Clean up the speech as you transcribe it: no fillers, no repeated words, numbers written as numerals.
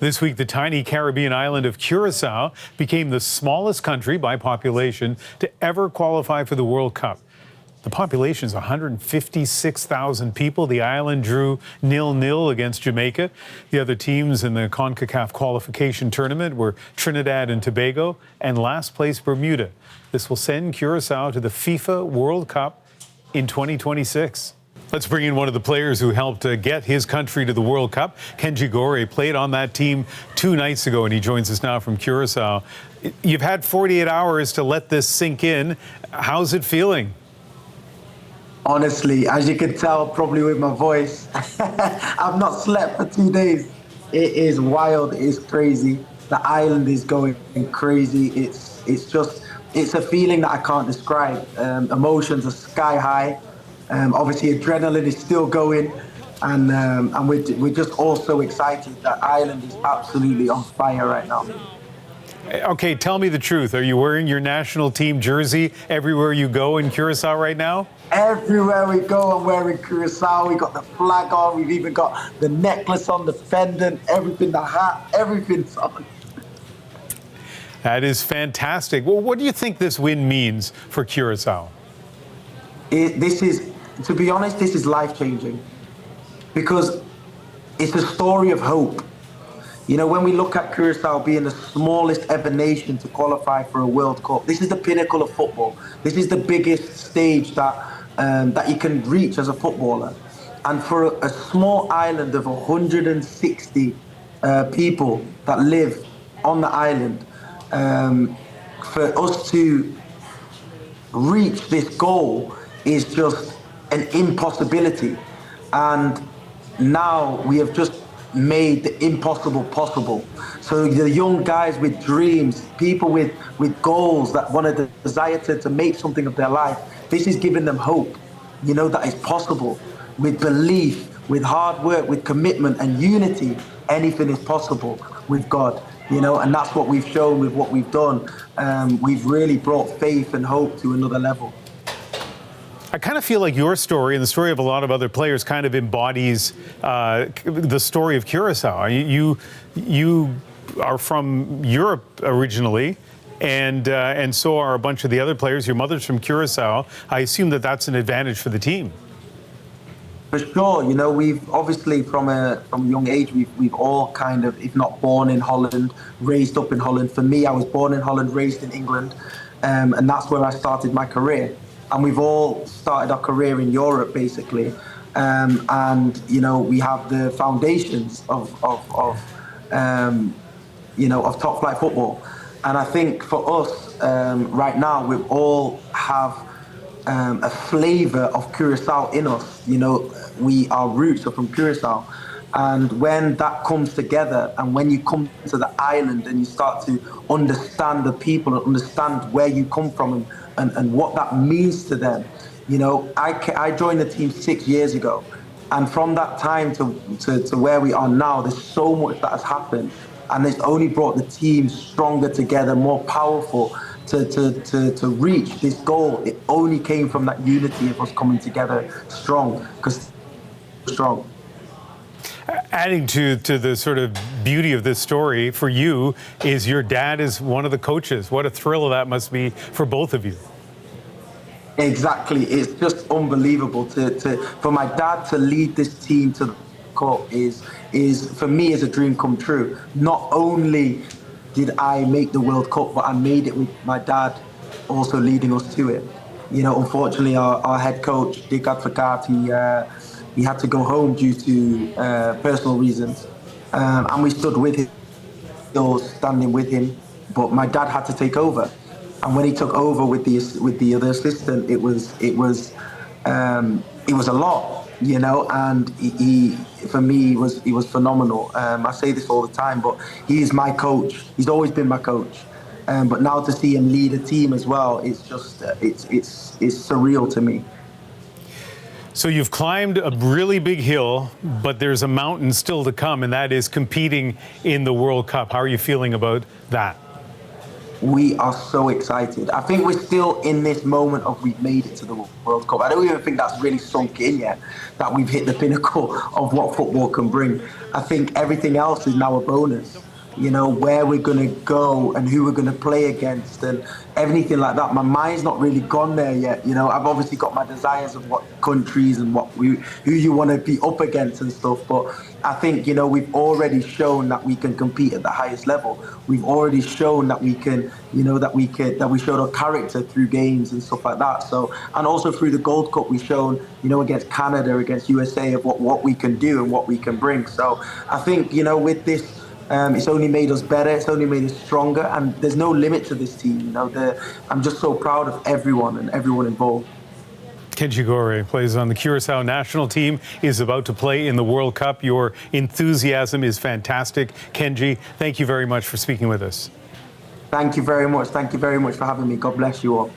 This week, the tiny Caribbean island of Curaçao became the smallest country by population to ever qualify for the World Cup. The population is 156,000 people. The island drew 0-0 against Jamaica. The other teams in the CONCACAF qualification tournament were Trinidad and Tobago and last place Bermuda. This will send Curaçao to the FIFA World Cup in 2026. Let's bring in one of the players who helped get his country to the World Cup. Kenji Gorré played on that team 2 nights ago, and he joins us now from Curaçao. You've had 48 hours to let this sink in. How's it feeling? Honestly, as you can tell, probably with my voice, I've not slept for 2 days. It is wild. It is crazy. The island is going crazy. It's a feeling that I can't describe. Emotions are sky high. Obviously, adrenaline is still going, and we're just all so excited. That island is absolutely on fire right now. Okay, tell me the truth. Are you wearing your national team jersey everywhere you go in Curaçao right now? Everywhere we go, I'm wearing Curaçao. We got the flag on. We've even got the necklace on, the pendant, everything, the hat, everything's on. That is fantastic. Well, what do you think this win means for Curaçao? To be honest, this is life-changing because it's a story of hope. You know, when we look at Curaçao being the smallest ever nation to qualify for a World Cup, this is the pinnacle of football. This is the biggest stage that you can reach as a footballer. And for a small island of 160 people that live on the island, for us to reach this goal is just an impossibility. And now we have just made the impossible possible. So the young guys with dreams, people with goals that want to desire to make something of their life, this is giving them hope, you know, that it's possible. With belief, with hard work, with commitment and unity, anything is possible with God, you know, and that's what we've shown with what we've done. We've really brought faith and hope to another level. I kind of feel like your story and the story of a lot of other players kind of embodies the story of Curaçao. You are from Europe originally, and so are a bunch of the other players. Your mother's from Curaçao. I assume that that's an advantage for the team. For sure, you know, we've obviously from a young age we've all kind of, if not born in Holland, raised up in Holland. For me, I was born in Holland, raised in England, and that's where I started my career. And we've all started our career in Europe, basically. And, you know, we have the foundations of top flight football. And I think for us, right now, we all have a flavor of Curaçao in us. You know, our roots are from Curaçao. And when that comes together, and when you come to the island and you start to understand the people and understand where you come from and what that means to them, you know, I joined the team 6 years ago, and from that time to where we are now, there's so much that has happened, and it's only brought the team stronger together, more powerful to reach this goal. It only came from that unity of us coming together strong, because strong. Adding to the sort of beauty of this story for you is your dad is one of the coaches. What a thrill that must be for both of you. Exactly. It's just unbelievable for my dad to lead this team to the cup is for me is a dream come true. Not only did I make the World Cup, but I made it with my dad also leading us to it. You know, unfortunately, our head coach, Dick Advocaat, he had to go home due to personal reasons, and we stood with him, still standing with him. But my dad had to take over, and when he took over with the other assistant, it was a lot, you know. And he for me he was phenomenal. I say this all the time, but he is my coach. He's always been my coach. But now to see him lead a team as well, it's just it's surreal to me. So you've climbed a really big hill, but there's a mountain still to come, and that is competing in the World Cup. How are you feeling about that? we are so excited. I think we're still in this moment of we've made it to the World Cup. I don't even think that's really sunk in yet, that we've hit the pinnacle of what football can bring. I think everything else is now a bonus. You know, where we're going to go and who we're going to play against and everything like that. My mind's not really gone there yet. You know, I've obviously got my desires of what countries and who you want to be up against and stuff. But I think, you know, we've already shown that we can compete at the highest level. We've already shown that we can, you know, that we showed our character through games and stuff like that. So, and also through the Gold Cup, we've shown, you know, against Canada, against USA of what we can do and what we can bring. So I think, you know, with this, it's only made us better. It's only made us stronger, and there's no limit to this team. You know, I'm just so proud of everyone and everyone involved. Kenji Gorré plays on the Curaçao national team, is about to play in the World Cup. Your enthusiasm is fantastic. Kenji, thank you very much for speaking with us. Thank you very much. Thank you very much for having me. God bless you all.